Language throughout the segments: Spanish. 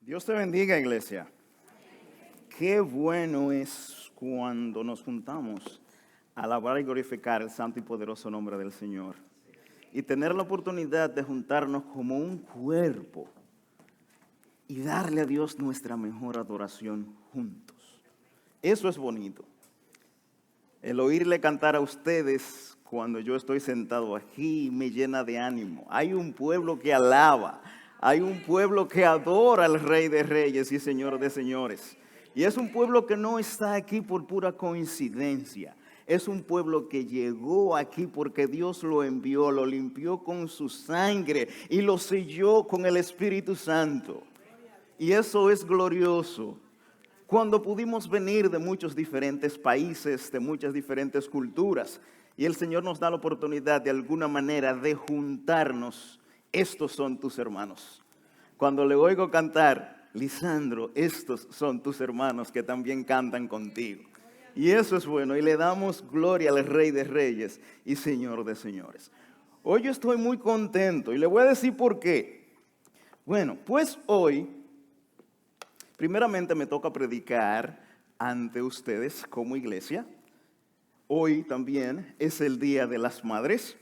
Dios te bendiga, iglesia. Qué bueno es cuando nos juntamos a alabar y glorificar el santo y poderoso nombre del Señor. Y tener la oportunidad de juntarnos como un cuerpo y darle a Dios nuestra mejor adoración juntos. Eso es bonito. El oírle cantar a ustedes cuando yo estoy sentado aquí me llena de ánimo. Hay un pueblo que alaba. Hay un pueblo que adora al Rey de Reyes y Señor de Señores. Y es un pueblo que no está aquí por pura coincidencia. Es un pueblo que llegó aquí porque Dios lo envió, lo limpió con su sangre y lo selló con el Espíritu Santo. Y eso es glorioso. Cuando pudimos venir de muchos diferentes países, de muchas diferentes culturas, y el Señor nos da la oportunidad de alguna manera de juntarnos. Estos son tus hermanos. Cuando le oigo cantar, Lisandro, estos son tus hermanos que también cantan contigo. Y eso es bueno, y le damos gloria al Rey de Reyes y Señor de Señores. Hoy yo estoy muy contento, y le voy a decir por qué. Bueno, pues hoy, primeramente me toca predicar ante ustedes como iglesia. Hoy también es el Día de las Madres.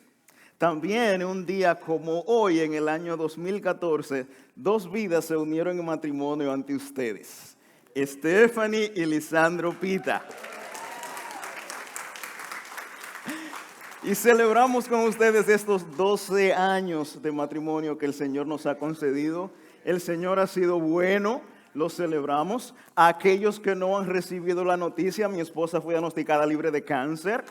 También un día como hoy, en el año 2014, dos vidas se unieron en matrimonio ante ustedes. Stephanie y Lisandro Pita. Y celebramos con ustedes estos 12 años de matrimonio que el Señor nos ha concedido. El Señor ha sido bueno, lo celebramos. A aquellos que no han recibido la noticia, mi esposa fue diagnosticada libre de cáncer.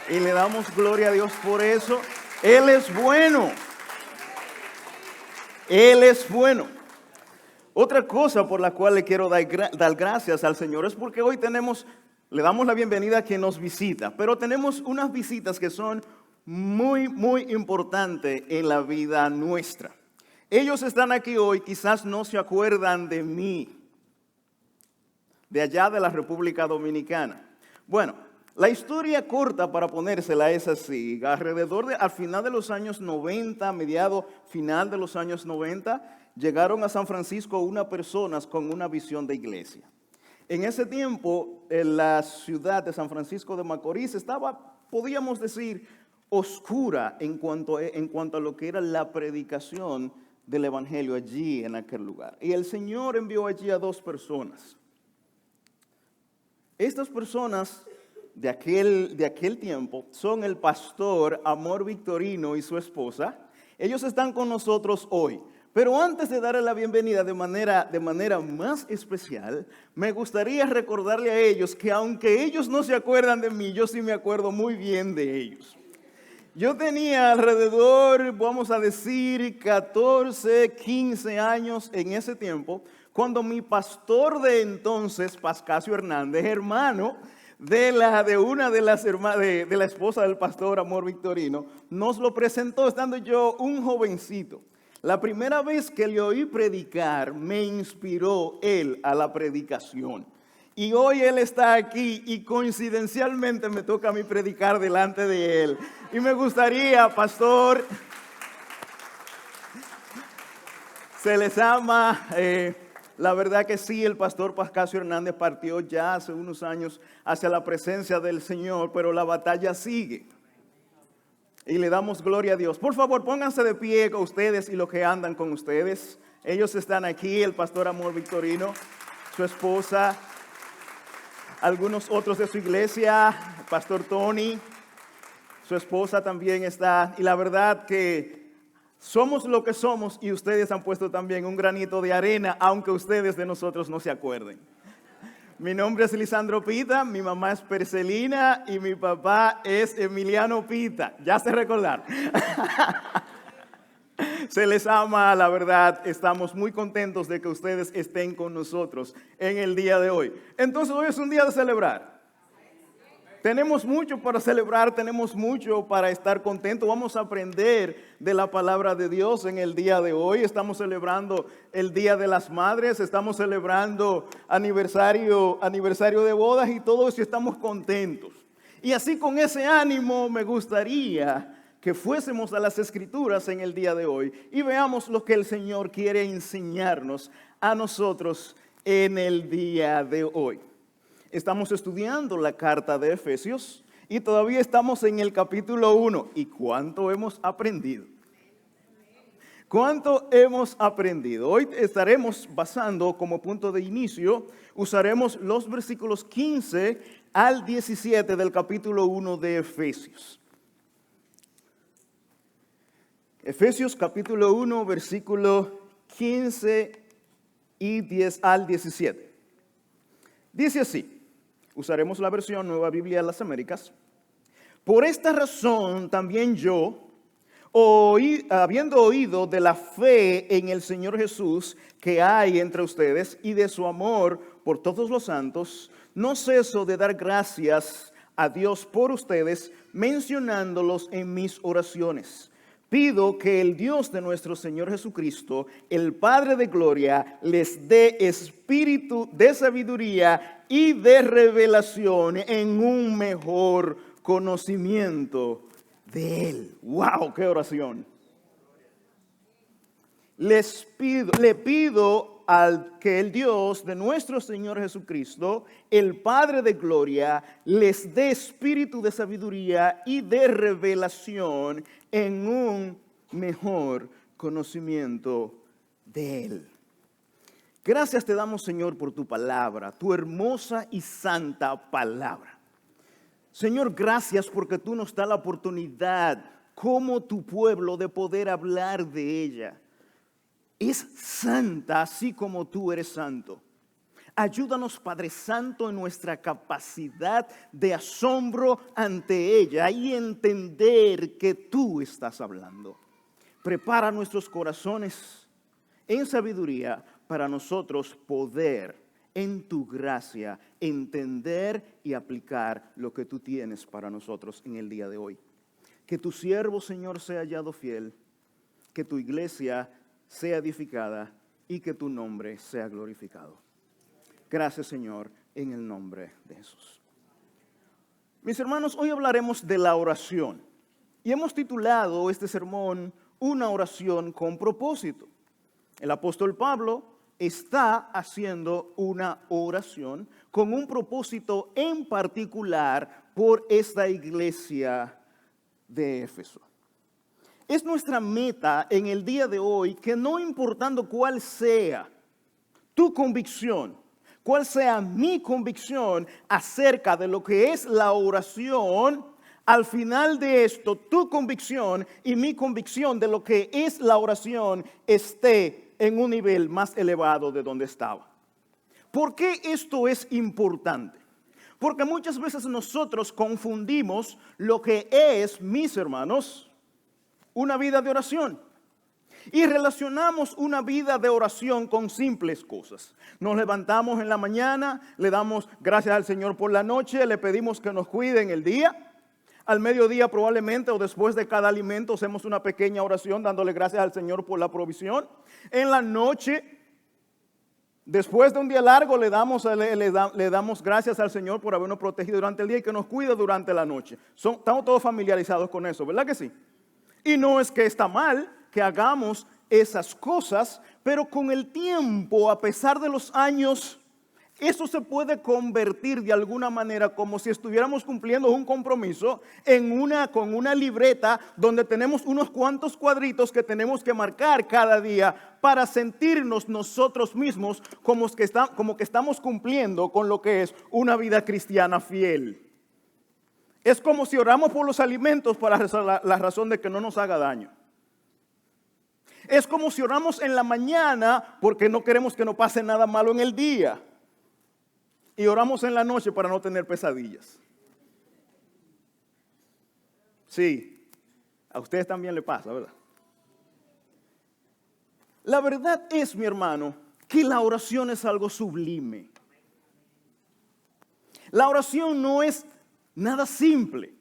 Y le damos gloria a Dios por eso. Él es bueno. Él es bueno. Otra cosa por la cual le quiero dar gracias al Señor es porque hoy le damos la bienvenida a quien nos visita, pero tenemos unas visitas que son muy, muy importantes en la vida nuestra. Ellos están aquí hoy, quizás no se acuerdan de mí, de allá de la República Dominicana. Bueno, la historia corta para ponérsela es así. Al final de los años 90, final de los años 90, llegaron a San Francisco unas personas con una visión de iglesia. En ese tiempo, la ciudad de San Francisco de Macorís estaba, podríamos decir, oscura en cuanto a lo que era la predicación del evangelio allí en aquel lugar. Y el Señor envió allí a dos personas. Estas personas de aquel tiempo son el pastor Amor Victorino y su esposa. Ellos están con nosotros hoy. Pero antes de darle la bienvenida de manera más especial, me gustaría recordarle a ellos que aunque ellos no se acuerdan de mí, yo sí me acuerdo muy bien de ellos. Yo tenía alrededor, vamos a decir, 14, 15 años en ese tiempo, cuando mi pastor de entonces, Pascasio Hernández, hermano de la esposa del pastor Amor Victorino, nos lo presentó estando yo un jovencito. La primera vez que le oí predicar, me inspiró él a la predicación. Y hoy él está aquí y coincidencialmente me toca a mí predicar delante de él. Y me gustaría, pastor, se les ama. La verdad que sí, el pastor Pascasio Hernández partió ya hace unos años hacia la presencia del Señor, pero la batalla sigue. Y le damos gloria a Dios. Por favor, pónganse de pie con ustedes y los que andan con ustedes. Ellos están aquí, el pastor Amor Victorino, su esposa, algunos otros de su iglesia, el pastor Tony, su esposa también está. Y la verdad que somos lo que somos y ustedes han puesto también un granito de arena, aunque ustedes de nosotros no se acuerden. Mi nombre es Lisandro Pita, mi mamá es Percelina y mi papá es Emiliano Pita. Ya se recordaron. Se les ama, la verdad. Estamos muy contentos de que ustedes estén con nosotros en el día de hoy. Entonces hoy es un día de celebrar. Tenemos mucho para celebrar, tenemos mucho para estar contentos. Vamos a aprender de la palabra de Dios en el día de hoy. Estamos celebrando el Día de las Madres, estamos celebrando aniversario de bodas y todo eso, y estamos contentos. Y así con ese ánimo me gustaría que fuésemos a las Escrituras en el día de hoy y veamos lo que el Señor quiere enseñarnos a nosotros en el día de hoy. Estamos estudiando la carta de Efesios y todavía estamos en el capítulo 1. ¿Y cuánto hemos aprendido? ¿Cuánto hemos aprendido? Hoy estaremos basando como punto de inicio, usaremos los versículos 15 al 17 del capítulo 1 de Efesios. Efesios capítulo 1, versículo 15 y 10 al 17. Dice así, usaremos la versión Nueva Biblia de las Américas. Por esta razón también yo, habiendo oído de la fe en el Señor Jesús que hay entre ustedes y de su amor por todos los santos, no ceso de dar gracias a Dios por ustedes, mencionándolos en mis oraciones. Pido que el Dios de nuestro Señor Jesucristo, el Padre de gloria, les dé espíritu de sabiduría y de revelación en un mejor conocimiento de Él. ¡Wow! ¡Qué oración! Le pido al que el Dios de nuestro Señor Jesucristo, el Padre de gloria, les dé espíritu de sabiduría y de revelación en un mejor conocimiento de Él. Gracias te damos, Señor, por tu palabra, tu hermosa y santa palabra. Señor, gracias porque tú nos das la oportunidad, como tu pueblo, de poder hablar de ella. Es santa así como tú eres santo. Ayúdanos, Padre Santo, en nuestra capacidad de asombro ante ella y entender que tú estás hablando. Prepara nuestros corazones en sabiduría para nosotros poder, en tu gracia, entender y aplicar lo que tú tienes para nosotros en el día de hoy. Que tu siervo, Señor, sea hallado fiel, que tu iglesia sea edificada y que tu nombre sea glorificado. Gracias, Señor, en el nombre de Jesús. Mis hermanos, hoy hablaremos de la oración y hemos titulado este sermón Una oración con propósito. El apóstol Pablo está haciendo una oración con un propósito en particular por esta iglesia de Éfeso. Es nuestra meta en el día de hoy que no importando cuál sea tu convicción, cuál sea mi convicción acerca de lo que es la oración, al final de esto tu convicción y mi convicción de lo que es la oración esté en un nivel más elevado de donde estaba. ¿Por qué esto es importante? Porque muchas veces nosotros confundimos lo que es, mis hermanos, una vida de oración. Y relacionamos una vida de oración con simples cosas. Nos levantamos en la mañana, le damos gracias al Señor por la noche, le pedimos que nos cuide en el día. Al mediodía probablemente o después de cada alimento hacemos una pequeña oración dándole gracias al Señor por la provisión. En la noche, después de un día largo, le damos gracias al Señor por habernos protegido durante el día y que nos cuida durante la noche. Estamos todos familiarizados con eso, ¿verdad que sí? Y no es que está mal que hagamos esas cosas, pero con el tiempo, a pesar de los años, eso se puede convertir de alguna manera como si estuviéramos cumpliendo un compromiso con una libreta donde tenemos unos cuantos cuadritos que tenemos que marcar cada día para sentirnos nosotros mismos como que estamos cumpliendo con lo que es una vida cristiana fiel. Es como si oramos por los alimentos para la razón de que no nos haga daño. Es como si oramos en la mañana porque no queremos que nos pase nada malo en el día. Y oramos en la noche para no tener pesadillas. Sí, a ustedes también le pasa, ¿verdad? La verdad es, mi hermano, que la oración es algo sublime. La oración no es nada simple.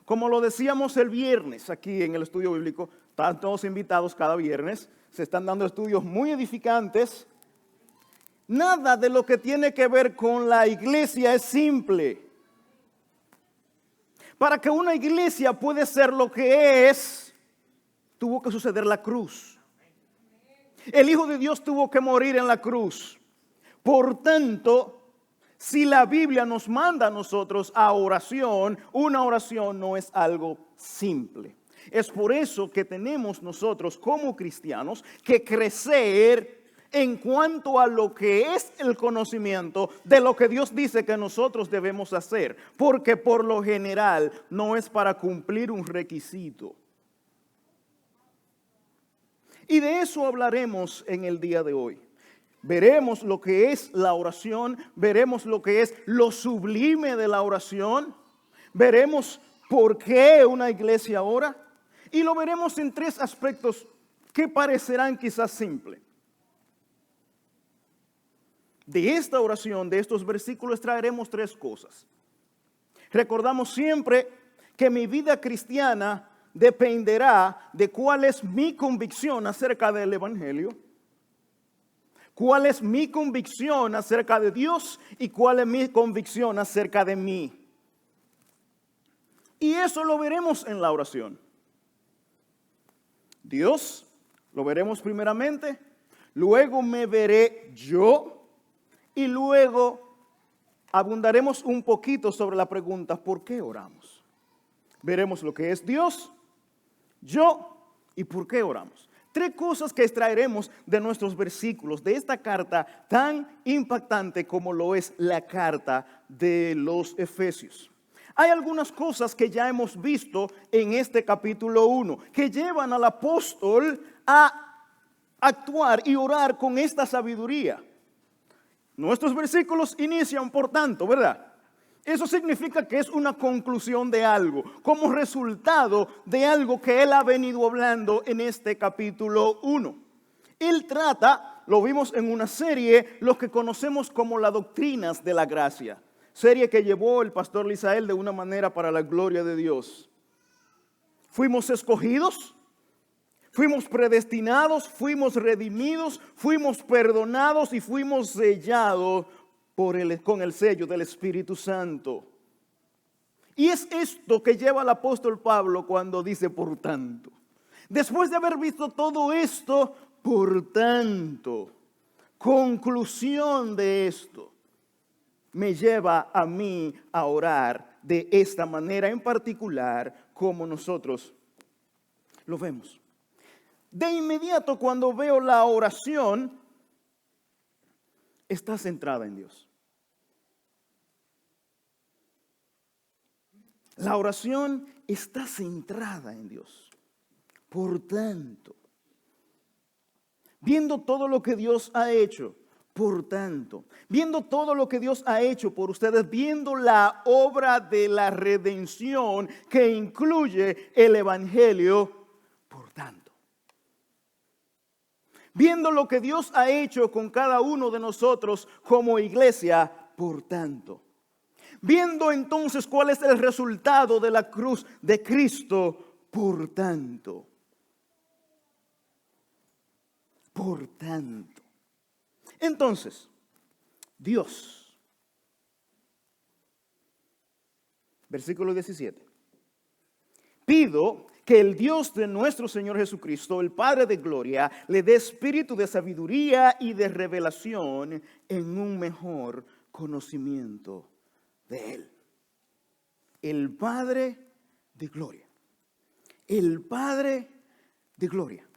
Como lo decíamos el viernes aquí en el estudio bíblico, están todos invitados cada viernes, se están dando estudios muy edificantes. Nada de lo que tiene que ver con la iglesia es simple. Para que una iglesia pueda ser lo que es, tuvo que suceder la cruz. El Hijo de Dios tuvo que morir en la cruz. Por tanto, si la Biblia nos manda a nosotros a oración, una oración no es algo simple. Es por eso que tenemos nosotros como cristianos que crecer en cuanto a lo que es el conocimiento de lo que Dios dice que nosotros debemos hacer. Porque por lo general no es para cumplir un requisito. Y de eso hablaremos en el día de hoy. Veremos lo que es la oración, veremos lo que es lo sublime de la oración, veremos por qué una iglesia ora y lo veremos en tres aspectos que parecerán quizás simples. De esta oración, de estos versículos, traeremos tres cosas. Recordamos siempre que mi vida cristiana dependerá de cuál es mi convicción acerca del Evangelio, cuál es mi convicción acerca de Dios y cuál es mi convicción acerca de mí. Y eso lo veremos en la oración. Dios, lo veremos primeramente, luego me veré yo y luego abundaremos un poquito sobre la pregunta, ¿por qué oramos? Veremos lo que es Dios, yo y por qué oramos. Tres cosas que extraeremos de nuestros versículos, de esta carta tan impactante como lo es la carta de los Efesios. Hay algunas cosas que ya hemos visto en este capítulo 1 que llevan al apóstol a actuar y orar con esta sabiduría. Nuestros versículos inician, por tanto, ¿verdad? Eso significa que es una conclusión de algo, como resultado de algo que él ha venido hablando en este capítulo 1. Él trata, lo vimos en una serie, lo que conocemos como las doctrinas de la gracia. Serie que llevó el pastor Lisael de una manera para la gloria de Dios. Fuimos escogidos, fuimos predestinados, fuimos redimidos, fuimos perdonados y fuimos sellados con el sello del Espíritu Santo. Y es esto que lleva al apóstol Pablo cuando dice por tanto. Después de haber visto todo esto, por tanto, conclusión de esto, me lleva a mí a orar de esta manera en particular como nosotros lo vemos. De inmediato cuando veo la oración, está centrada en Dios. La oración está centrada en Dios. Por tanto, viendo todo lo que Dios ha hecho, por tanto, viendo todo lo que Dios ha hecho por ustedes, viendo la obra de la redención que incluye el Evangelio, por tanto. Viendo lo que Dios ha hecho con cada uno de nosotros como iglesia, por tanto. Viendo entonces cuál es el resultado de la cruz de Cristo, por tanto. Por tanto. Entonces, Dios. Versículo 17. Pido que el Dios de nuestro Señor Jesucristo, el Padre de gloria, le dé espíritu de sabiduría y de revelación en un mejor conocimiento de Él. El Padre de gloria. El Padre de gloria.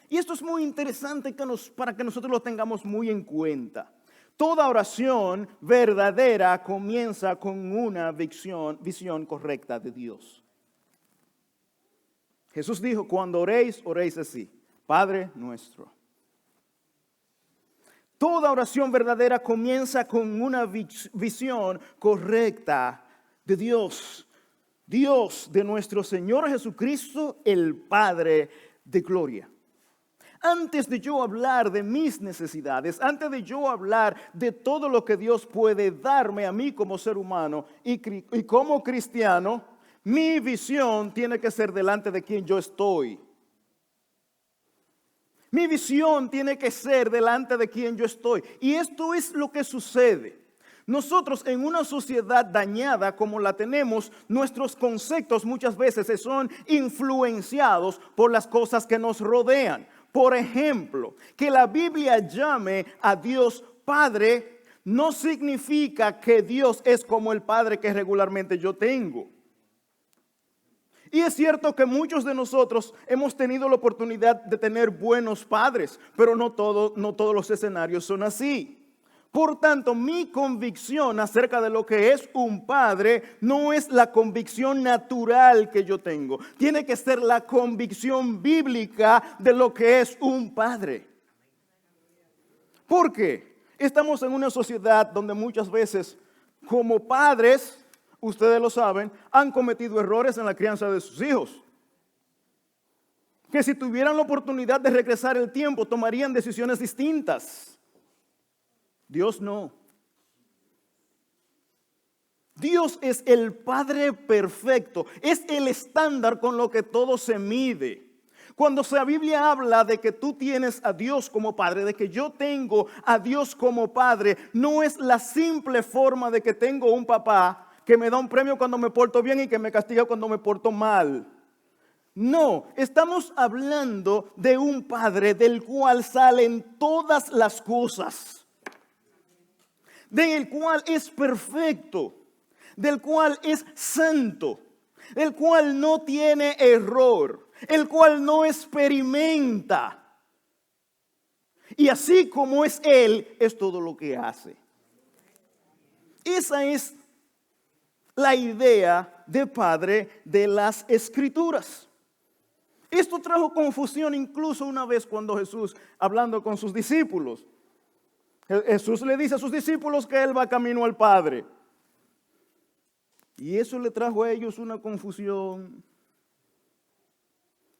Y esto es muy interesante para que nosotros lo tengamos muy en cuenta. Toda oración verdadera comienza con una visión correcta de Dios. Jesús dijo, cuando oréis, oréis así. Padre nuestro. Toda oración verdadera comienza con una visión correcta de Dios. Dios de nuestro Señor Jesucristo, el Padre de gloria. Antes de yo hablar de mis necesidades, antes de yo hablar de todo lo que Dios puede darme a mí como ser humano y como cristiano, mi visión tiene que ser delante de quien yo estoy. Mi visión tiene que ser delante de quien yo estoy. Y esto es lo que sucede. Nosotros en una sociedad dañada como la tenemos, nuestros conceptos muchas veces son influenciados por las cosas que nos rodean. Por ejemplo, que la Biblia llame a Dios Padre no significa que Dios es como el Padre que regularmente yo tengo. Y es cierto que muchos de nosotros hemos tenido la oportunidad de tener buenos padres, pero no todos los escenarios son así. Por tanto, mi convicción acerca de lo que es un padre no es la convicción natural que yo tengo. Tiene que ser la convicción bíblica de lo que es un padre. ¿Por qué? Estamos en una sociedad donde muchas veces, como padres, ustedes lo saben, han cometido errores en la crianza de sus hijos. Que si tuvieran la oportunidad de regresar el tiempo, tomarían decisiones distintas. Dios no. Dios es el Padre perfecto, es el estándar con lo que todo se mide. Cuando la Biblia habla de que tú tienes a Dios como Padre, de que yo tengo a Dios como Padre, no es la simple forma de que tengo un papá que me da un premio cuando me porto bien y que me castiga cuando me porto mal. No, estamos hablando de un Padre del cual salen todas las cosas. Del cual es perfecto, del cual es santo, del cual no tiene error, el cual no experimenta. Y así como es Él, es todo lo que hace. Esa es la idea de Padre de las Escrituras. Esto trajo confusión incluso una vez cuando Jesús, hablando con sus discípulos, Jesús le dice a sus discípulos que Él va camino al Padre. Y eso le trajo a ellos una confusión.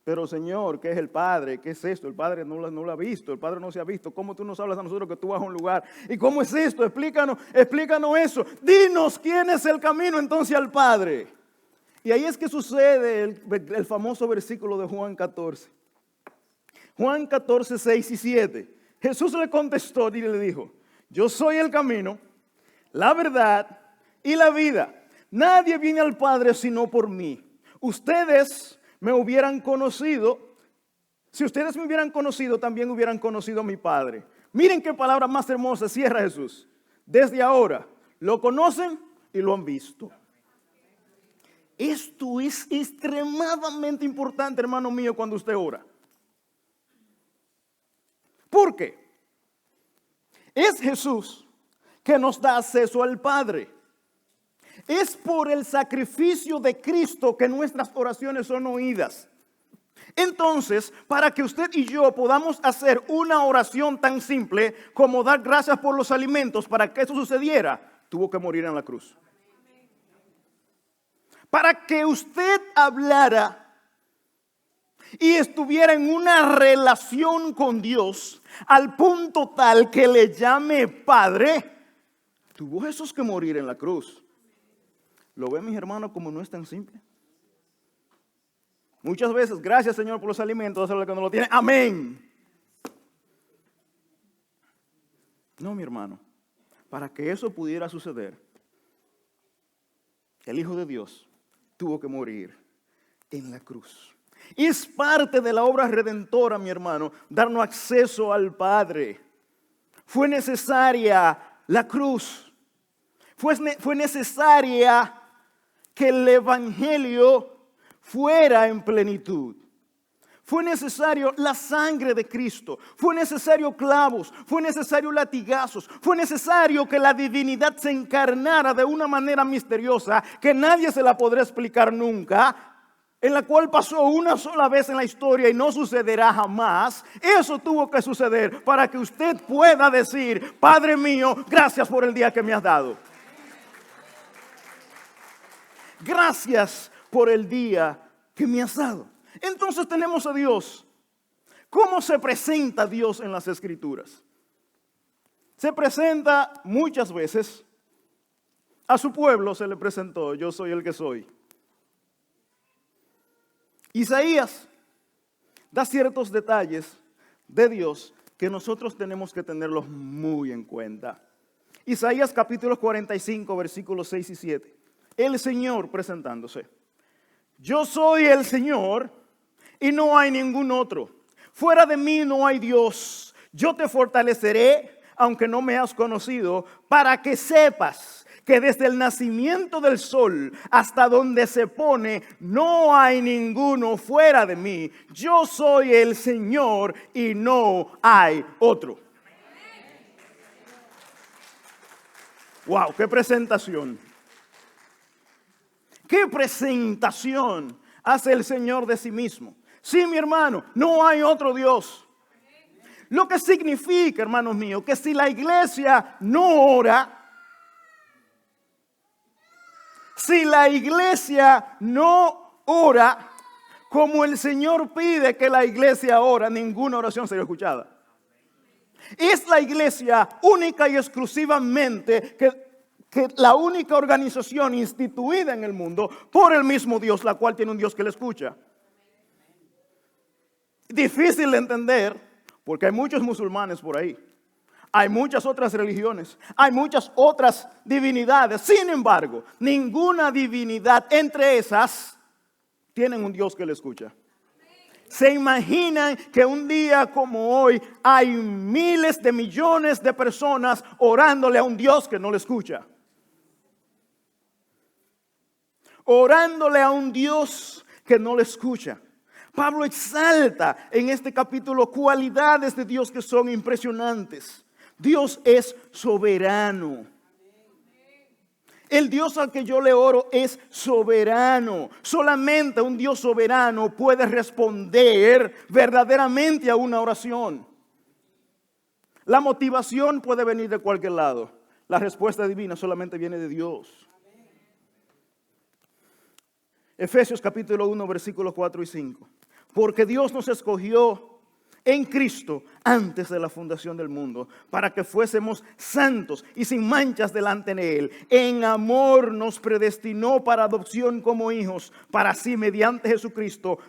Pero Señor, ¿qué es el Padre? ¿Qué es esto? El Padre no lo ha visto, el Padre no se ha visto. ¿Cómo tú nos hablas a nosotros que tú vas a un lugar? ¿Y cómo es esto? Explícanos eso. Dinos quién es el camino entonces al Padre. Y ahí es que sucede el famoso versículo de Juan 14. Juan 14, 6 y 7. Jesús le contestó y le dijo: yo soy el camino, la verdad y la vida. Nadie viene al Padre sino por mí. Ustedes me hubieran conocido. Si ustedes me hubieran conocido, también hubieran conocido a mi Padre. Miren qué palabra más hermosa cierra Jesús. Desde ahora lo conocen y lo han visto. Esto es extremadamente importante, hermano mío, cuando usted ora. ¿Por qué? Es Jesús que nos da acceso al Padre. Es por el sacrificio de Cristo que nuestras oraciones son oídas. Entonces, para que usted y yo podamos hacer una oración tan simple como dar gracias por los alimentos, para que eso sucediera, tuvo que morir en la cruz. Para que usted hablara y estuviera en una relación con Dios al punto tal que le llame Padre, tuvo Jesús que morir en la cruz. ¿Lo ven, mis hermanos, como no es tan simple? Muchas veces, gracias Señor por los alimentos, hacerlo que no lo tiene, amén. No, mi hermano, para que eso pudiera suceder, el Hijo de Dios tuvo que morir en la cruz. Es parte de la obra redentora, mi hermano, darnos acceso al Padre. Fue necesaria la cruz. Fue necesaria que el Evangelio fuera en plenitud. Fue necesario la sangre de Cristo. Fue necesario clavos. Fue necesario latigazos. Fue necesario que la divinidad se encarnara de una manera misteriosa que nadie se la podrá explicar nunca, en la cual pasó una sola vez en la historia y no sucederá jamás. Eso tuvo que suceder para que usted pueda decir: Padre mío, gracias por el día que me has dado. Gracias por el día que me has dado. Entonces tenemos a Dios. ¿Cómo se presenta Dios en las Escrituras? Se presenta muchas veces. A su pueblo se le presentó: yo soy el que soy. Isaías da ciertos detalles de Dios que nosotros tenemos que tenerlos muy en cuenta. Isaías capítulo 45, versículos 6 y 7. El Señor presentándose. Yo soy el Señor y no hay ningún otro. Fuera de mí no hay Dios. Yo te fortaleceré, aunque no me has conocido, para que sepas que desde el nacimiento del sol hasta donde se pone, no hay ninguno fuera de mí. Yo soy el Señor y no hay otro. Wow, qué presentación. ¿Qué presentación hace el Señor de sí mismo? Sí, mi hermano, no hay otro Dios. Lo que significa, hermanos míos, que si la iglesia no ora, como el Señor pide que la iglesia ora, ninguna oración será escuchada. Es la iglesia única y exclusivamente que la única organización instituida en el mundo por el mismo Dios, la cual tiene un Dios que le escucha. Difícil de entender porque hay muchos musulmanes por ahí. Hay muchas otras religiones, hay muchas otras divinidades. Sin embargo, ninguna divinidad entre esas tienen un Dios que le escucha. ¿Se imaginan que un día como hoy hay miles de millones de personas orándole a un Dios que no le escucha? Orándole a un Dios que no le escucha. Pablo exalta en este capítulo cualidades de Dios que son impresionantes. Dios es soberano. El Dios al que yo le oro es soberano. Solamente un Dios soberano puede responder verdaderamente a una oración. La motivación puede venir de cualquier lado. La respuesta divina solamente viene de Dios. Efesios capítulo 1, versículos 4 y 5. Porque Dios nos escogió en Cristo antes de la fundación del mundo, para que fuésemos santos y sin manchas delante de Él. En amor nos predestinó para adopción como hijos, para así mediante Jesucristo,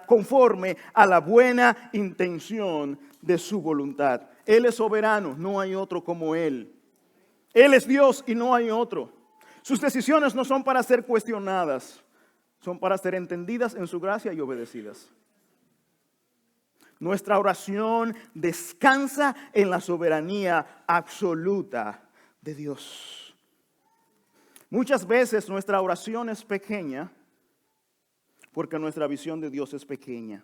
conforme a la buena intención de su voluntad. Él es soberano, no hay otro como Él. Él es Dios y no hay otro. Sus decisiones no son para ser cuestionadas, son para ser entendidas en su gracia y obedecidas. Nuestra oración descansa en la soberanía absoluta de Dios. Muchas veces nuestra oración es pequeña porque nuestra visión de Dios es pequeña.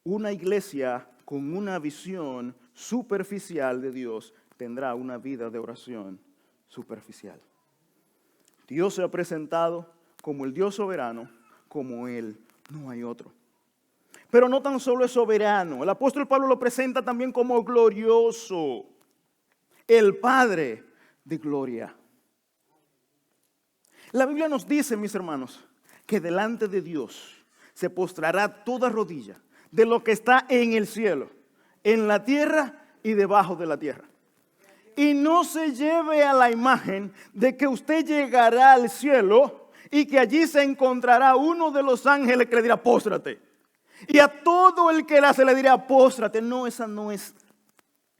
Una iglesia con una visión superficial de Dios tendrá una vida de oración superficial. Dios se ha presentado como el Dios soberano, como Él no hay otro. Pero no tan solo es soberano, el apóstol Pablo lo presenta también como glorioso, el Padre de gloria. La Biblia nos dice, mis hermanos, que delante de Dios se postrará toda rodilla de lo que está en el cielo, en la tierra y debajo de la tierra. Y no se lleve a la imagen de que usted llegará al cielo y que allí se encontrará uno de los ángeles que le dirá, póstrate. Y a todo el que la hace le dirá, póstrate. No, esa no es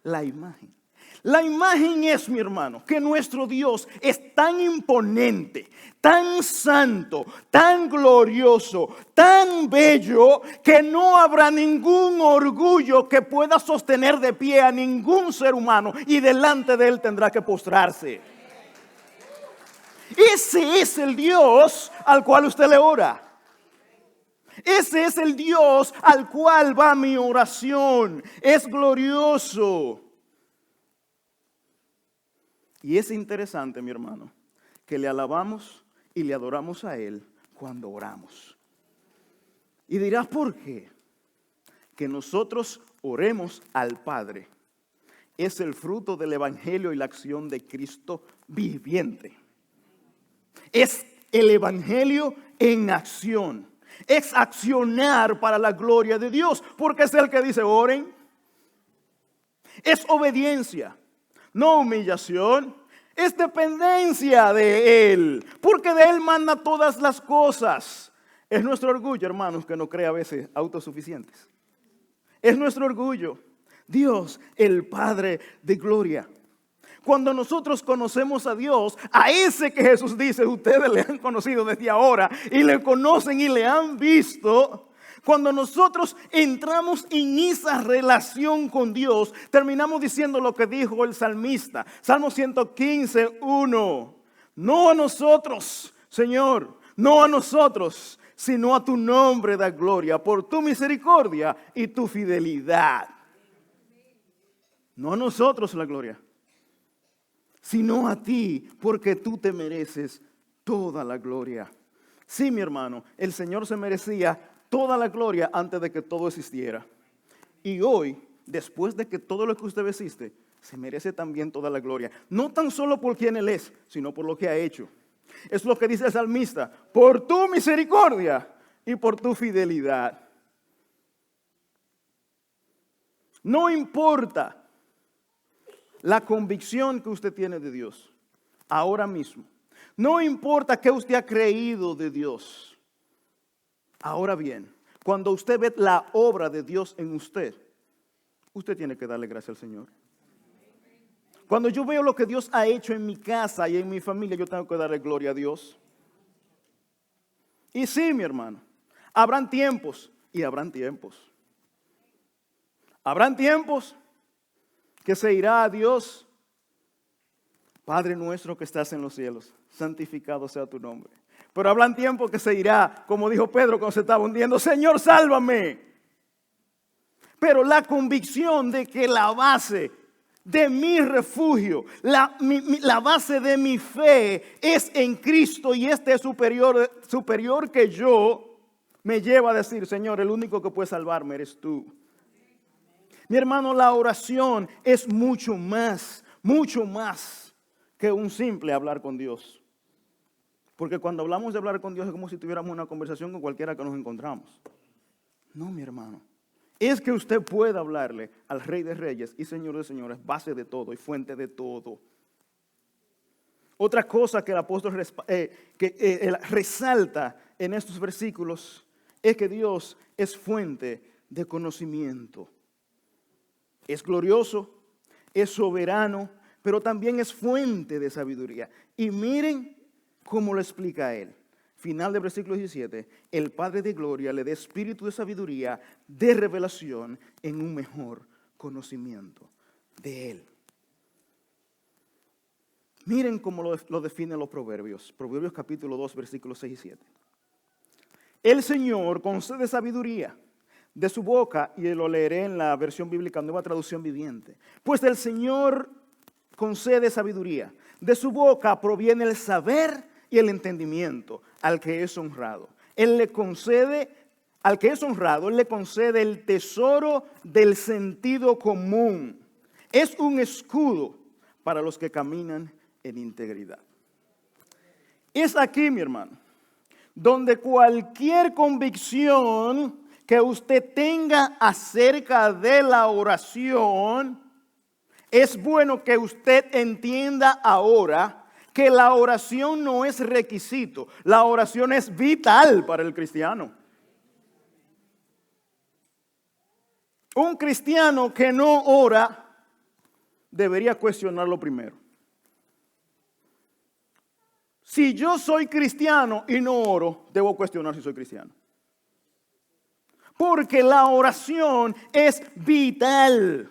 la imagen. La imagen es, mi hermano, que nuestro Dios es tan imponente, tan santo, tan glorioso, tan bello, que no habrá ningún orgullo que pueda sostener de pie a ningún ser humano y delante de él tendrá que postrarse. Ese es el Dios al cual usted le ora. Ese es el Dios al cual va mi oración. Es glorioso. Y es interesante, mi hermano, que le alabamos y le adoramos a Él cuando oramos. Y dirás, ¿por qué? Que nosotros oremos al Padre es el fruto del Evangelio y la acción de Cristo viviente. Es el Evangelio en acción. Es accionar para la gloria de Dios, porque es el que dice oren. Es obediencia, no humillación. Es dependencia de Él, porque de Él manda todas las cosas. Es nuestro orgullo, hermanos, que nos cree a veces autosuficientes. Es nuestro orgullo Dios, el Padre de gloria. Cuando nosotros conocemos a Dios, a ese que Jesús dice, ustedes le han conocido desde ahora y le conocen y le han visto. Cuando nosotros entramos en esa relación con Dios, terminamos diciendo lo que dijo el salmista. Salmo 115, 1. No a nosotros, Señor, no a nosotros, sino a tu nombre da gloria por tu misericordia y tu fidelidad. No a nosotros la gloria, sino a ti, porque tú te mereces toda la gloria. Sí, mi hermano, el Señor se merecía toda la gloria antes de que todo existiera. Y hoy, después de que todo lo que usted existe, se merece también toda la gloria. No tan solo por quien Él es, sino por lo que ha hecho. Es lo que dice el salmista, por tu misericordia y por tu fidelidad. No importa la convicción que usted tiene de Dios ahora mismo. No importa qué usted ha creído de Dios. Ahora bien, cuando usted ve la obra de Dios en usted, usted tiene que darle gracias al Señor. Cuando yo veo lo que Dios ha hecho en mi casa y en mi familia, yo tengo que darle gloria a Dios. Y sí, mi hermano, habrán tiempos y habrán tiempos. Habrán tiempos que se irá a Dios, Padre nuestro que estás en los cielos, santificado sea tu nombre. Pero habrán tiempos que se irá, como dijo Pedro cuando se estaba hundiendo, Señor, sálvame. Pero la convicción de que la base de mi refugio, la base de mi fe es en Cristo y este es superior que yo, me lleva a decir, Señor, el único que puede salvarme eres tú. Mi hermano, la oración es mucho más que un simple hablar con Dios. Porque cuando hablamos de hablar con Dios es como si tuviéramos una conversación con cualquiera que nos encontramos. No, mi hermano. Es que usted pueda hablarle al Rey de Reyes y Señor de Señores, base de todo y fuente de todo. Otra cosa que el apóstol resalta en estos versículos es que Dios es fuente de conocimiento. Es glorioso, es soberano, pero también es fuente de sabiduría. Y miren cómo lo explica él. Final del versículo 17, el Padre de gloria le dé espíritu de sabiduría, de revelación en un mejor conocimiento de Él. Miren cómo lo definen los proverbios. Proverbios capítulo 2, versículos 6 y 7. El Señor concede sabiduría de su boca, y lo leeré en la versión bíblica, Nueva Traducción Viviente. Pues el Señor concede sabiduría. De su boca proviene el saber y el entendimiento al que es honrado. Él le concede, al que es honrado, Él le concede el tesoro del sentido común. Es un escudo para los que caminan en integridad. Es aquí, mi hermano, donde cualquier convicción que usted tenga acerca de la oración, es bueno que usted entienda ahora que la oración no es requisito, la oración es vital para el cristiano. Un cristiano que no ora debería cuestionarlo primero. Si yo soy cristiano y no oro, debo cuestionar si soy cristiano. Porque la oración es vital,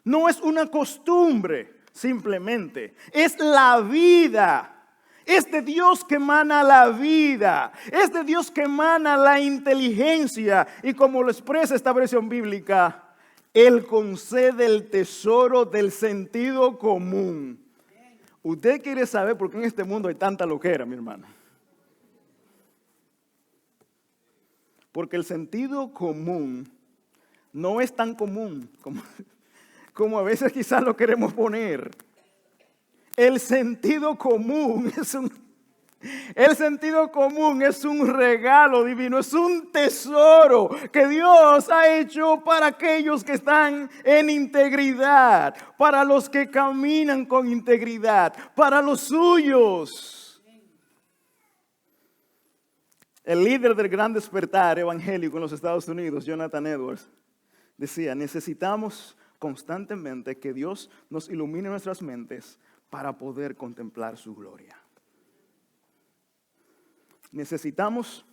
no es una costumbre. Simplemente, es la vida. Es de Dios que emana la vida. Es de Dios que emana la inteligencia. Y como lo expresa esta versión bíblica, Él concede el tesoro del sentido común. Usted quiere saber por qué en este mundo hay tanta loquera, mi hermano. Porque el sentido común no es tan común como a veces quizás lo queremos poner. El sentido común es un regalo divino, es un tesoro que Dios ha hecho para aquellos que están en integridad, para los que caminan con integridad, para los suyos. El líder del gran despertar evangélico en los Estados Unidos, Jonathan Edwards, decía, necesitamos constantemente que Dios nos ilumine nuestras mentes para poder contemplar su gloria. Necesitamos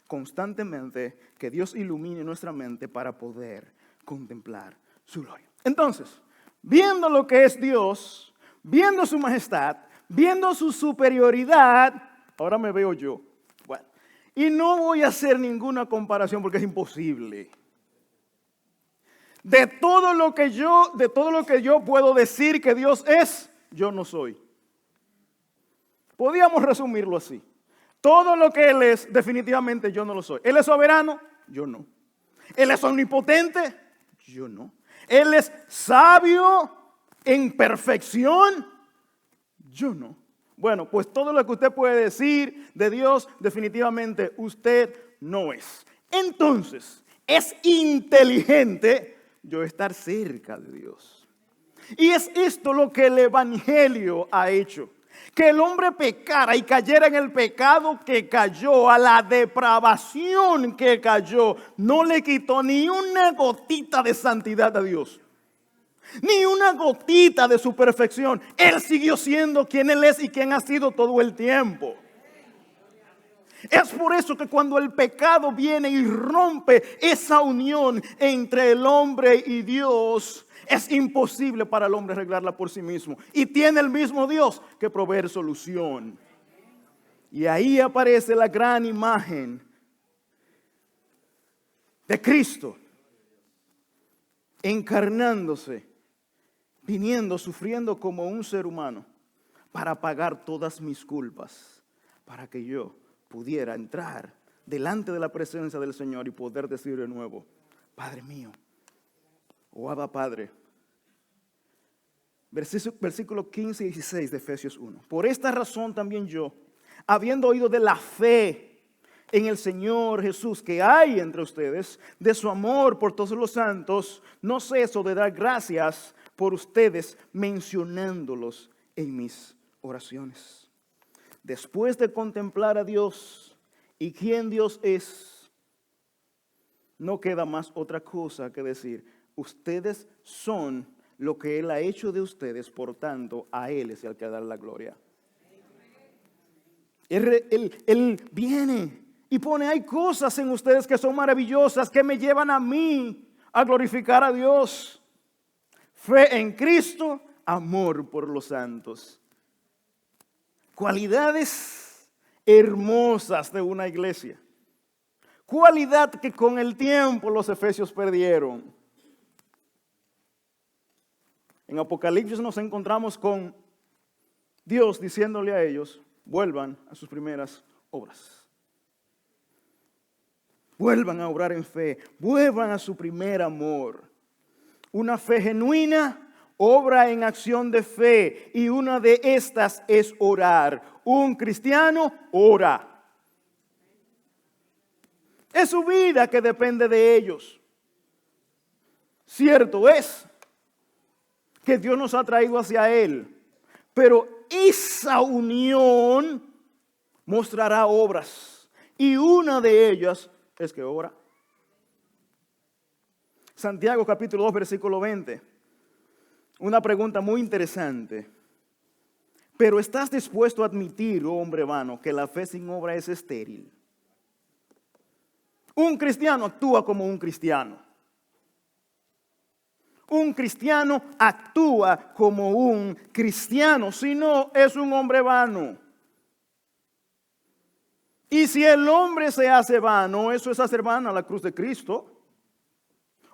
constantemente que Dios ilumine nuestra mente para poder contemplar su gloria. Entonces, viendo lo que es Dios, viendo su majestad, viendo su superioridad, ahora me veo yo. Bueno, y no voy a hacer ninguna comparación porque es imposible. De todo lo que yo puedo decir que Dios es, yo no soy. Podríamos resumirlo así. Todo lo que Él es, definitivamente yo no lo soy. Él es soberano, yo no. Él es omnipotente, yo no. Él es sabio en perfección, yo no. Bueno, pues todo lo que usted puede decir de Dios, definitivamente usted no es. Entonces, es inteligente yo estar cerca de Dios. Y es esto lo que el Evangelio ha hecho. Que el hombre pecara y cayera en el pecado que cayó, a la depravación que cayó, no le quitó ni una gotita de santidad a Dios. Ni una gotita de su perfección. Él siguió siendo quien Él es y quien ha sido todo el tiempo. Es por eso que cuando el pecado viene y rompe esa unión entre el hombre y Dios, es imposible para el hombre arreglarla por sí mismo. Y tiene el mismo Dios que proveer solución. Y ahí aparece la gran imagen de Cristo encarnándose, viniendo, sufriendo como un ser humano para pagar todas mis culpas, para que yo pudiera entrar delante de la presencia del Señor y poder decir de nuevo: Padre mío, o Abba Padre. Versículo 15 y 16 de Efesios 1. Por esta razón también yo, habiendo oído de la fe en el Señor Jesús que hay entre ustedes, de su amor por todos los santos, no ceso de dar gracias por ustedes, mencionándolos en mis oraciones. Después de contemplar a Dios y quién Dios es, no queda más otra cosa que decir: ustedes son lo que Él ha hecho de ustedes, por tanto, a Él es el que da la gloria. Él viene y pone: hay cosas en ustedes que son maravillosas, que me llevan a mí a glorificar a Dios. Fe en Cristo, amor por los santos. Cualidades hermosas de una iglesia. Cualidad que con el tiempo los efesios perdieron. En Apocalipsis nos encontramos con Dios diciéndole a ellos: vuelvan a sus primeras obras. Vuelvan a obrar en fe, vuelvan a su primer amor. Una fe genuina obra en acción de fe, y una de estas es orar. Un cristiano ora. Es su vida que depende de ellos. Cierto es que Dios nos ha traído hacia Él, pero esa unión mostrará obras, y una de ellas es que ora. Santiago capítulo 2 versículo 20, una pregunta muy interesante. Pero ¿estás dispuesto a admitir, oh hombre vano, que la fe sin obra es estéril? Un cristiano actúa como un cristiano. Un cristiano actúa como un cristiano, si no es un hombre vano. Y si el hombre se hace vano, eso es hacer vana la cruz de Cristo.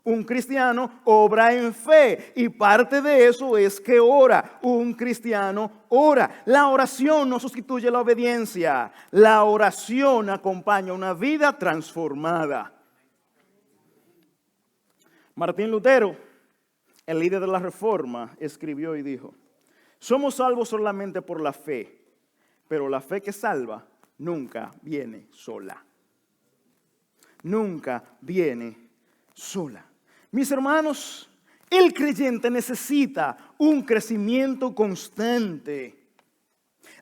Un cristiano obra en fe, y parte de eso es que ora. Un cristiano ora. La oración no sustituye la obediencia. La oración acompaña una vida transformada. Martín Lutero, el líder de la Reforma, escribió y dijo: somos salvos solamente por la fe, pero la fe que salva nunca viene sola. Nunca viene sola. Mis hermanos, el creyente necesita un crecimiento constante.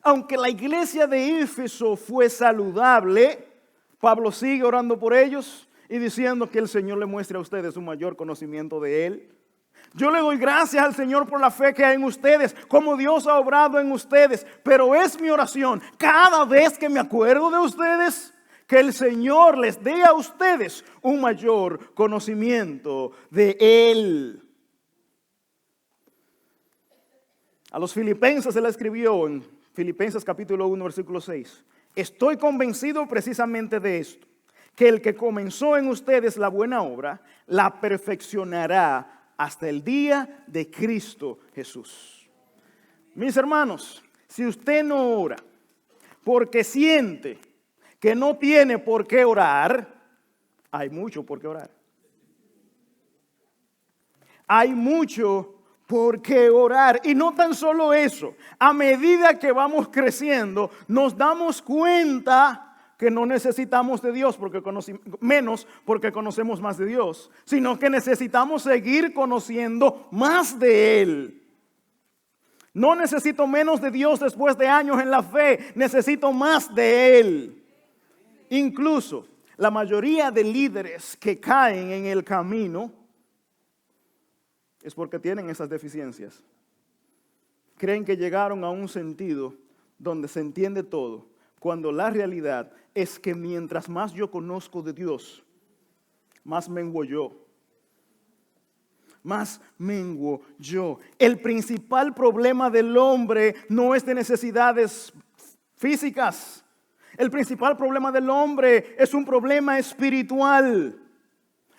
Aunque la iglesia de Éfeso fue saludable, Pablo sigue orando por ellos y diciendo que el Señor le muestre a ustedes un mayor conocimiento de Él. Yo le doy gracias al Señor por la fe que hay en ustedes, como Dios ha obrado en ustedes. Pero es mi oración, cada vez que me acuerdo de ustedes, que el Señor les dé a ustedes un mayor conocimiento de Él. A los filipenses se le escribió en Filipenses capítulo 1, versículo 6. Estoy convencido precisamente de esto, que el que comenzó en ustedes la buena obra, la perfeccionará hasta el día de Cristo Jesús. Mis hermanos, si usted no ora porque siente que no tiene por qué orar, hay mucho por qué orar. Hay mucho por qué orar. Y no tan solo eso, a medida que vamos creciendo, nos damos cuenta que no necesitamos de Dios menos porque conocemos más de Dios, sino que necesitamos seguir conociendo más de Él. No necesito menos de Dios después de años en la fe, necesito más de Él. Incluso la mayoría de líderes que caen en el camino es porque tienen esas deficiencias. Creen que llegaron a un sentido donde se entiende todo, cuando la realidad es que mientras más yo conozco de Dios, más menguo yo. Más menguo yo. El principal problema del hombre no es de necesidades físicas. El principal problema del hombre es un problema espiritual,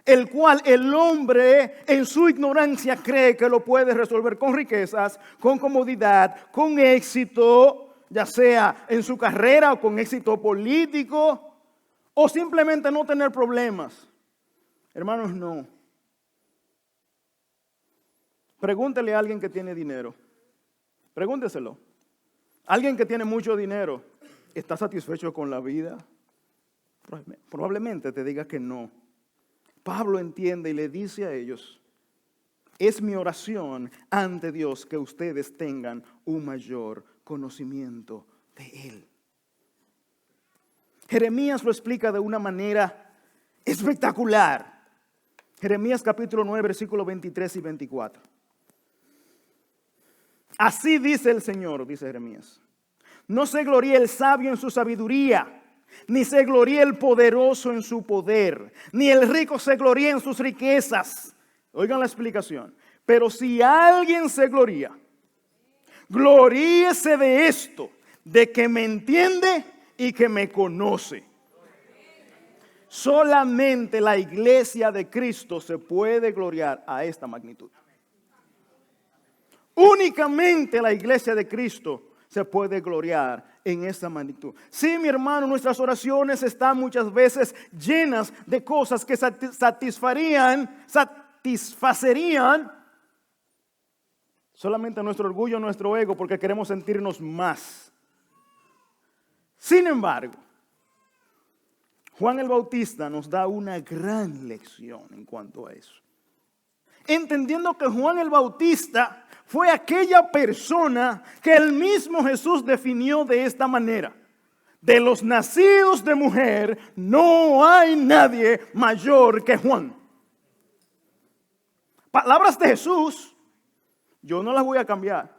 el cual el hombre en su ignorancia cree que lo puede resolver con riquezas, con comodidad, con éxito, ya sea en su carrera o con éxito político, o simplemente no tener problemas. Hermanos, no. Pregúntele a alguien que tiene dinero. Pregúnteselo. Alguien que tiene mucho dinero, ¿está satisfecho con la vida? Probablemente te diga que no. Pablo entiende y le dice a ellos, es mi oración ante Dios que ustedes tengan un mayor conocimiento de Él. Jeremías lo explica de una manera espectacular. Jeremías capítulo 9, versículos 23 y 24. Así dice el Señor, dice Jeremías. No se gloríe el sabio en su sabiduría, ni se gloríe el poderoso en su poder, ni el rico se gloríe en sus riquezas. Oigan la explicación. Pero si alguien se gloría, gloríese de esto, de que me entiende y que me conoce. Solamente la iglesia de Cristo se puede gloriar a esta magnitud. Únicamente la iglesia de Cristo se puede gloriar en esta magnitud. Sí, mi hermano, nuestras oraciones están muchas veces llenas de cosas que satisfacerían solamente nuestro orgullo, nuestro ego, porque queremos sentirnos más. Sin embargo, Juan el Bautista nos da una gran lección en cuanto a eso. Entendiendo que Juan el Bautista fue aquella persona que el mismo Jesús definió de esta manera. De los nacidos de mujer no hay nadie mayor que Juan. Palabras de Jesús, yo no las voy a cambiar.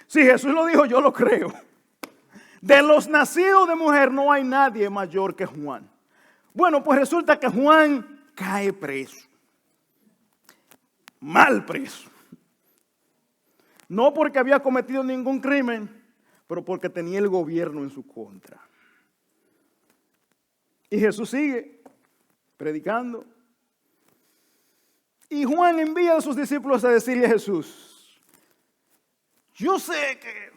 Si Jesús lo dijo, yo lo creo. De los nacidos de mujer no hay nadie mayor que Juan. Bueno, pues resulta que Juan cae preso. Mal preso. No porque había cometido ningún crimen, pero porque tenía el gobierno en su contra. Y Jesús sigue predicando. Y Juan envía a sus discípulos a decirle a Jesús, yo sé que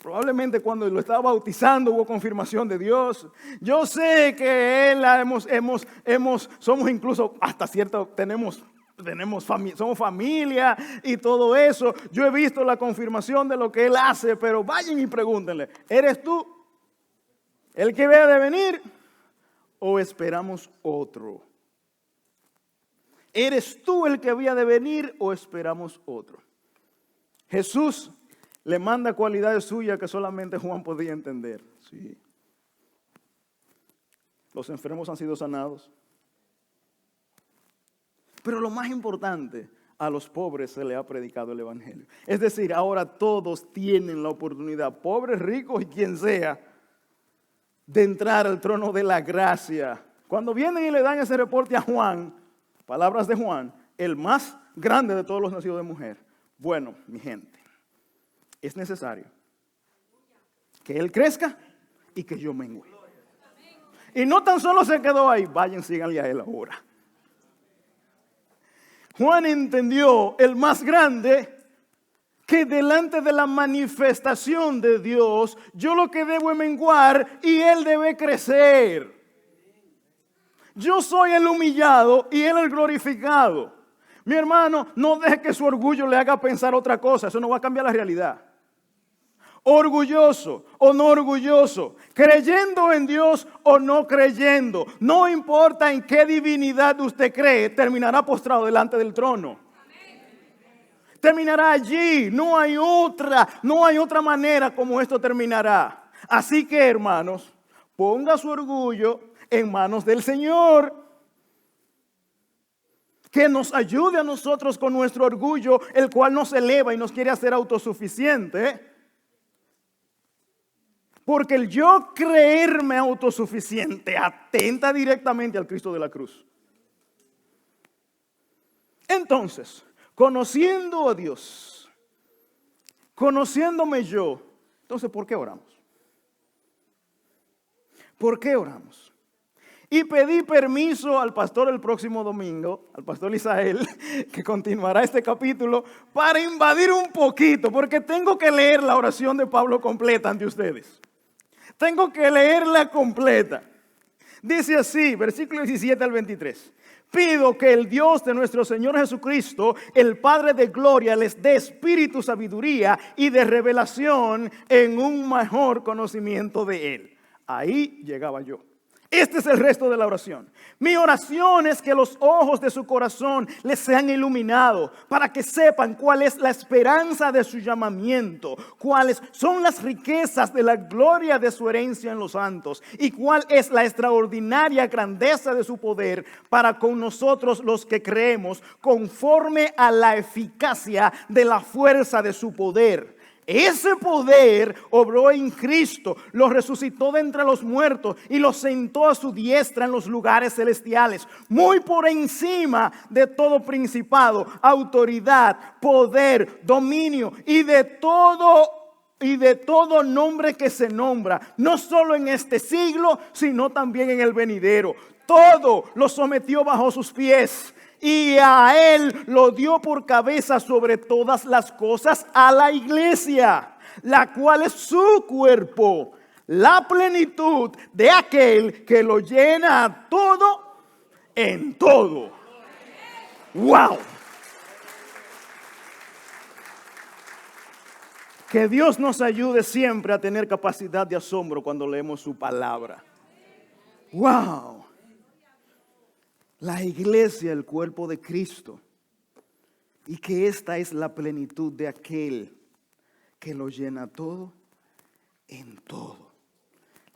probablemente cuando lo estaba bautizando hubo confirmación de Dios. Yo sé que él somos incluso hasta cierto, somos familia y todo eso. Yo he visto la confirmación de lo que él hace, pero vayan y pregúntenle, ¿eres tú el que había de venir o esperamos otro? ¿Eres tú el que había de venir o esperamos otro? Jesús le manda cualidades suyas que solamente Juan podía entender. Sí. Los enfermos han sido sanados. Pero lo más importante, a los pobres se les ha predicado el evangelio. Es decir, ahora todos tienen la oportunidad, pobres, ricos y quien sea, de entrar al trono de la gracia. Cuando vienen y le dan ese reporte a Juan, palabras de Juan, el más grande de todos los nacidos de mujer. Bueno, mi gente, es necesario que él crezca y que yo mengue. Y no tan solo se quedó ahí, vayan, síganle a él ahora. Juan entendió, el más grande, que delante de la manifestación de Dios, yo lo que debo es menguar y él debe crecer. Yo soy el humillado y él el glorificado. Mi hermano, no deje que su orgullo le haga pensar otra cosa, eso no va a cambiar la realidad. Orgulloso o no orgulloso, creyendo en Dios o no creyendo, no importa en qué divinidad usted cree, terminará postrado delante del trono. Terminará allí, no hay otra manera como esto terminará. Así que, hermanos, ponga su orgullo en manos del Señor, que nos ayude a nosotros con nuestro orgullo, el cual nos eleva y nos quiere hacer autosuficientes. Porque el yo creerme autosuficiente atenta directamente al Cristo de la cruz. Entonces, conociendo a Dios, conociéndome yo, entonces, ¿por qué oramos? ¿Por qué oramos? Y pedí permiso al pastor el próximo domingo, al pastor Isael, que continuará este capítulo, para invadir un poquito, porque tengo que leer la oración de Pablo completa ante ustedes. Tengo que leerla completa. Dice así, versículo 17 al 23. Pido que el Dios de nuestro Señor Jesucristo, el Padre de gloria, les dé espíritu, sabiduría y de revelación en un mejor conocimiento de Él. Ahí llegaba yo. Este es el resto de la oración. Mi oración es que los ojos de su corazón les sean iluminados para que sepan cuál es la esperanza de su llamamiento, cuáles son las riquezas de la gloria de su herencia en los santos y cuál es la extraordinaria grandeza de su poder para con nosotros los que creemos, conforme a la eficacia de la fuerza de su poder. Ese poder obró en Cristo, lo resucitó de entre los muertos y lo sentó a su diestra en los lugares celestiales, muy por encima de todo principado, autoridad, poder, dominio y de todo nombre que se nombra, no solo en este siglo, sino también en el venidero. Todo lo sometió bajo sus pies. Y a Él lo dio por cabeza sobre todas las cosas a la iglesia, la cual es su cuerpo, la plenitud de aquel que lo llena todo en todo. ¡Wow! Que Dios nos ayude siempre a tener capacidad de asombro cuando leemos su palabra. ¡Wow! La iglesia, el cuerpo de Cristo, y que esta es la plenitud de aquel que lo llena todo en todo.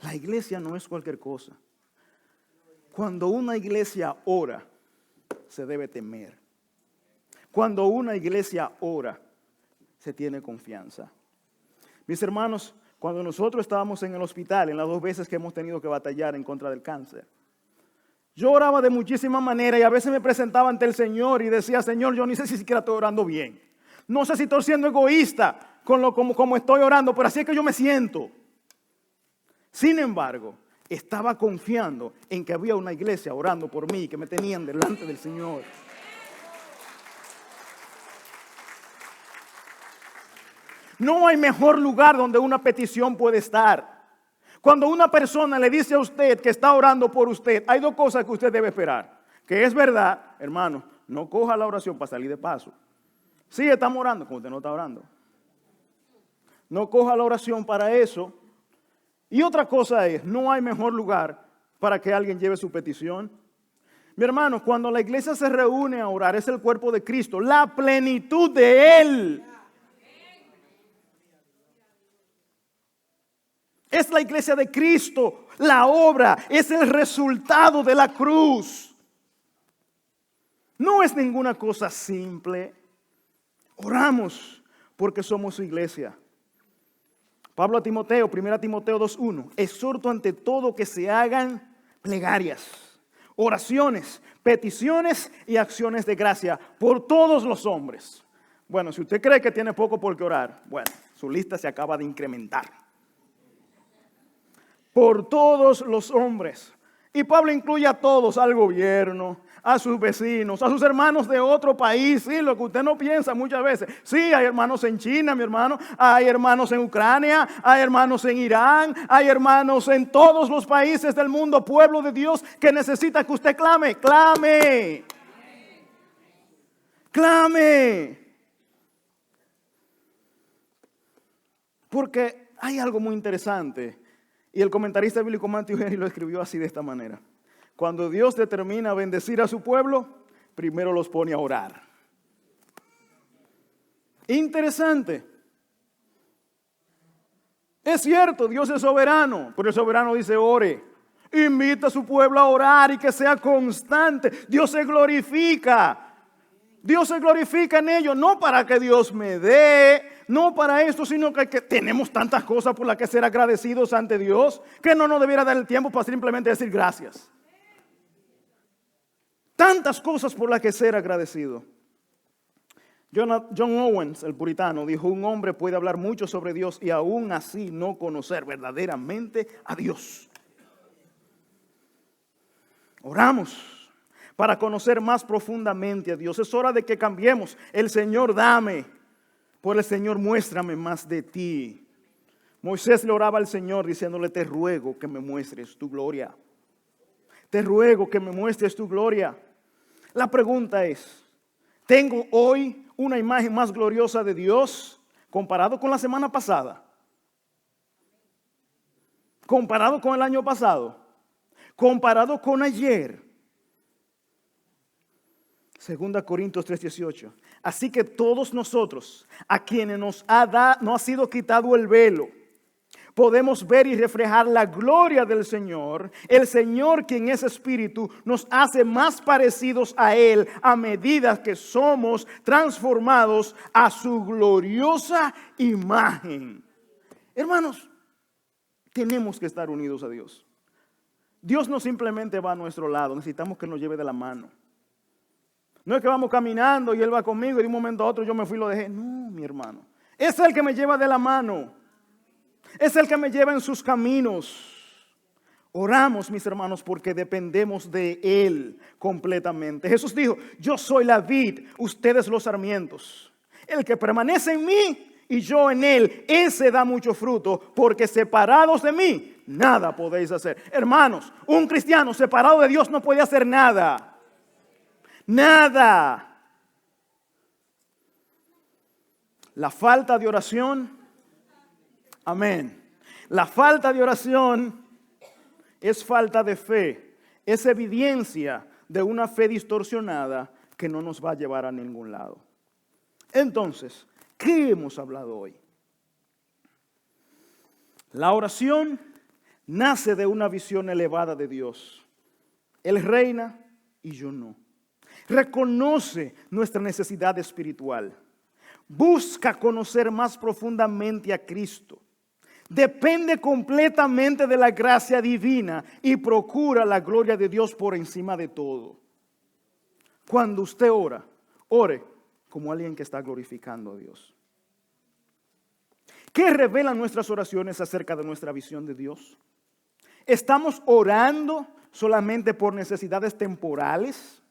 La iglesia no es cualquier cosa. Cuando una iglesia ora, se debe temer. Cuando una iglesia ora, se tiene confianza. Mis hermanos, cuando nosotros estábamos en el hospital, en las 2 veces que hemos tenido que batallar en contra del cáncer, yo oraba de muchísimas maneras y a veces me presentaba ante el Señor y decía, Señor, yo ni sé si siquiera estoy orando bien. No sé si estoy siendo egoísta como estoy orando, pero así es que yo me siento. Sin embargo, estaba confiando en que había una iglesia orando por mí, que me tenían delante del Señor. No hay mejor lugar donde una petición puede estar. Cuando una persona le dice a usted que está orando por usted, hay 2 cosas que usted debe esperar. Que es verdad, hermano, no coja la oración para salir de paso. Sí, estamos orando, como usted no está orando. No coja la oración para eso. Y otra cosa es, no hay mejor lugar para que alguien lleve su petición. Mi hermano, cuando la iglesia se reúne a orar, es el cuerpo de Cristo, la plenitud de Él. Es la iglesia de Cristo, la obra, es el resultado de la cruz. No es ninguna cosa simple. Oramos porque somos su iglesia. Pablo a Timoteo, 1 Timoteo 2:1. Exhorto ante todo que se hagan plegarias, oraciones, peticiones y acciones de gracia por todos los hombres. Bueno, si usted cree que tiene poco por qué orar, bueno, su lista se acaba de incrementar. Por todos los hombres. Y Pablo incluye a todos, al gobierno, a sus vecinos, a sus hermanos de otro país. Sí, lo que usted no piensa muchas veces. Sí, hay hermanos en China, mi hermano. Hay hermanos en Ucrania. Hay hermanos en Irán. Hay hermanos en todos los países del mundo. Pueblo de Dios que necesita que usted clame. Clame. Clame. Porque hay algo muy interesante. Y el comentarista bíblico Matthew Henry lo escribió así de esta manera. Cuando Dios determina bendecir a su pueblo, primero los pone a orar. Interesante. Es cierto, Dios es soberano, pero el soberano dice ore. Invita a su pueblo a orar y que sea constante. Dios se glorifica. Dios se glorifica en ello, no para que Dios me dé, no para esto, sino que tenemos tantas cosas por las que ser agradecidos ante Dios, que no nos debiera dar el tiempo para simplemente decir gracias. Tantas cosas por las que ser agradecido. John Owens, el puritano, dijo, un hombre puede hablar mucho sobre Dios y aún así no conocer verdaderamente a Dios. Oramos para conocer más profundamente a Dios. Es hora de que cambiemos. El Señor dame, por el Señor muéstrame más de ti. Moisés le oraba al Señor diciéndole, te ruego que me muestres tu gloria. Te ruego que me muestres tu gloria. La pregunta es, ¿tengo hoy una imagen más gloriosa de Dios comparado con la semana pasada? Comparado con el año pasado. Comparado con ayer. 2 Corintios 3:18. Así que todos nosotros, a quienes nos ha sido quitado el velo, podemos ver y reflejar la gloria del Señor. El Señor, quien es Espíritu, nos hace más parecidos a Él a medida que somos transformados a su gloriosa imagen. Hermanos, tenemos que estar unidos a Dios. Dios no simplemente va a nuestro lado, necesitamos que nos lleve de la mano. No es que vamos caminando y Él va conmigo y de un momento a otro yo me fui y lo dejé. No, mi hermano. Es el que me lleva de la mano. Es el que me lleva en sus caminos. Oramos, mis hermanos, porque dependemos de Él completamente. Jesús dijo, yo soy la vid, ustedes los sarmientos. El que permanece en mí y yo en Él, ese da mucho fruto, porque separados de mí, nada podéis hacer. Hermanos, un cristiano separado de Dios no puede hacer nada. Nada. La falta de oración, amén. La falta de oración es falta de fe. Es evidencia de una fe distorsionada que no nos va a llevar a ningún lado. Entonces, ¿qué hemos hablado hoy? La oración nace de una visión elevada de Dios. Él reina y yo no. Reconoce nuestra necesidad espiritual. Busca conocer más profundamente a Cristo. Depende completamente de la gracia divina y procura la gloria de Dios por encima de todo. Cuando usted ora, ore como alguien que está glorificando a Dios. ¿Qué revelan nuestras oraciones acerca de nuestra visión de Dios? ¿Estamos orando solamente por necesidades temporales?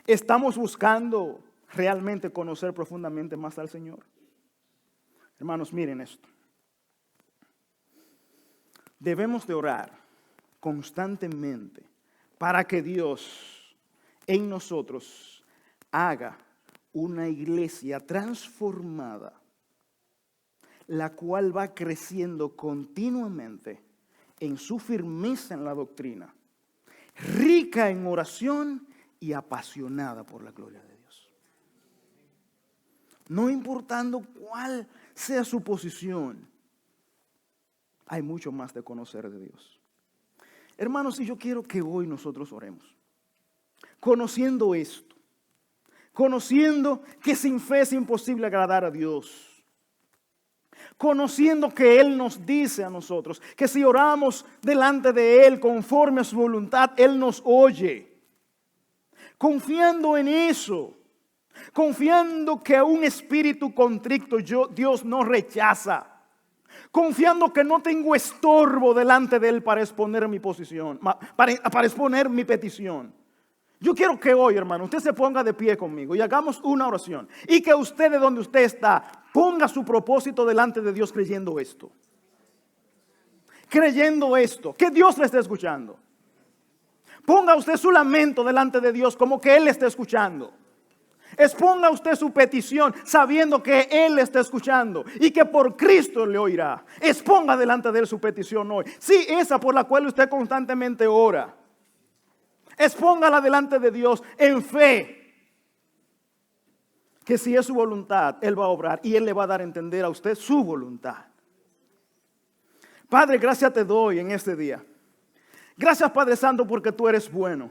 ¿Estamos buscando realmente conocer profundamente más al Señor? Hermanos, miren esto. Debemos de orar constantemente para que Dios en nosotros haga una iglesia transformada, la cual va creciendo continuamente en su firmeza en la doctrina, rica en oración y apasionada por la gloria de Dios. No importando cuál sea su posición, hay mucho más de conocer de Dios. Hermanos, y yo quiero que hoy nosotros oremos. conociendo esto, conociendo que sin fe es imposible agradar a Dios, conociendo que Él nos dice a nosotros que si oramos delante de Él conforme a su voluntad, Él nos oye. Confiando en eso, confiando que a un espíritu contrito Dios no rechaza, confiando que no tengo estorbo delante de Él para exponer mi posición, para exponer mi petición. Yo quiero que hoy, hermano, usted se ponga de pie conmigo y hagamos una oración. Y que usted, de donde usted está, ponga su propósito delante de Dios creyendo esto. Creyendo esto, que Dios le esté escuchando. Ponga usted su lamento delante de Dios como que Él le está escuchando. Exponga usted su petición sabiendo que Él le está escuchando y que por Cristo le oirá. Exponga delante de Él su petición hoy. Sí, esa por la cual usted constantemente ora. Expóngala delante de Dios en fe. Que si es su voluntad, Él va a obrar y Él le va a dar a entender a usted su voluntad. Padre, gracias te doy en este día. Gracias, Padre Santo, porque tú eres bueno.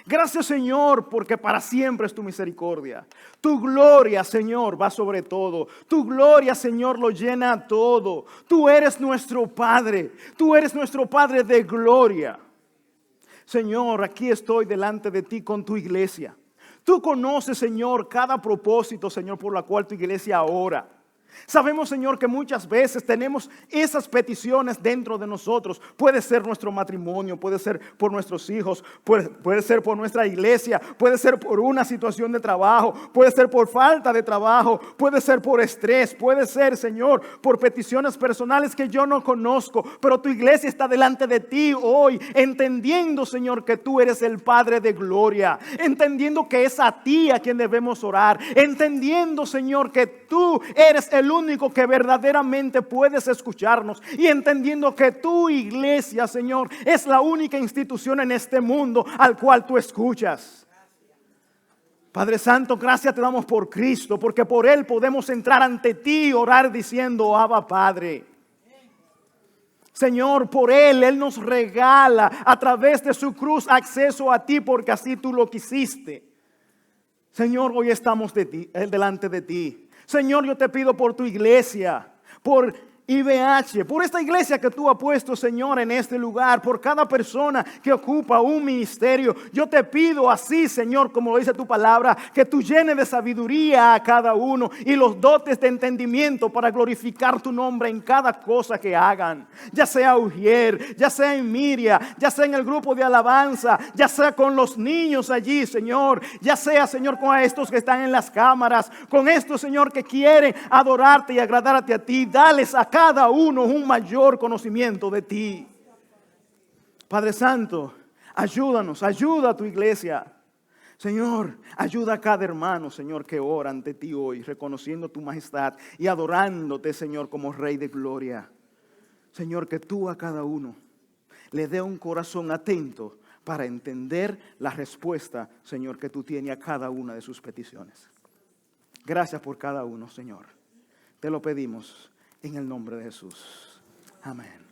Gracias, Señor, porque para siempre es tu misericordia. Tu gloria, Señor, va sobre todo. Tu gloria, Señor, lo llena todo. Tú eres nuestro Padre. Tú eres nuestro Padre de gloria. Señor, aquí estoy delante de ti con tu iglesia. Tú conoces, Señor, cada propósito, Señor, por la cual tu iglesia ora. Sabemos, Señor, que muchas veces tenemos esas peticiones dentro de nosotros. Puede ser nuestro matrimonio, puede ser por nuestros hijos, puede ser por nuestra iglesia, puede ser por una situación de trabajo, puede ser por falta de trabajo, puede ser por estrés, puede ser, Señor, por peticiones personales que yo no conozco. Pero tu iglesia está delante de ti hoy, entendiendo, Señor, que tú eres el Padre de gloria, entendiendo que es a ti a quien debemos orar, entendiendo, Señor, que tú eres el único que verdaderamente puedes escucharnos y entendiendo que tu iglesia, Señor, es la única institución en este mundo al cual tú escuchas. Padre Santo, gracias te damos por Cristo, porque por Él podemos entrar ante ti y orar diciendo, Abba Padre. Señor, por Él nos regala a través de su cruz acceso a ti porque así tú lo quisiste. Señor, hoy estamos delante de ti. Señor, yo te pido por tu iglesia, por IBH, por esta iglesia que tú has puesto, Señor, en este lugar, por cada persona que ocupa un ministerio. Yo te pido así, Señor, como lo dice tu palabra, que tú llenes de sabiduría a cada uno y los dotes de entendimiento para glorificar tu nombre en cada cosa que hagan. Ya sea Ujier, ya sea en Miria, ya sea en el grupo de alabanza, ya sea con los niños allí, Señor, ya sea, Señor, con estos que están en las cámaras, con estos, Señor, que quieren adorarte y agradarte a ti. Dales a cada uno un mayor conocimiento de ti. Padre Santo, ayúdanos, ayuda a tu iglesia. Señor, ayuda a cada hermano, Señor, que ora ante ti hoy, reconociendo tu majestad y adorándote, Señor, como Rey de gloria. Señor, que tú a cada uno le dé un corazón atento para entender la respuesta, Señor, que tú tienes a cada una de sus peticiones. Gracias por cada uno, Señor. Te lo pedimos en el nombre de Jesús. Amén.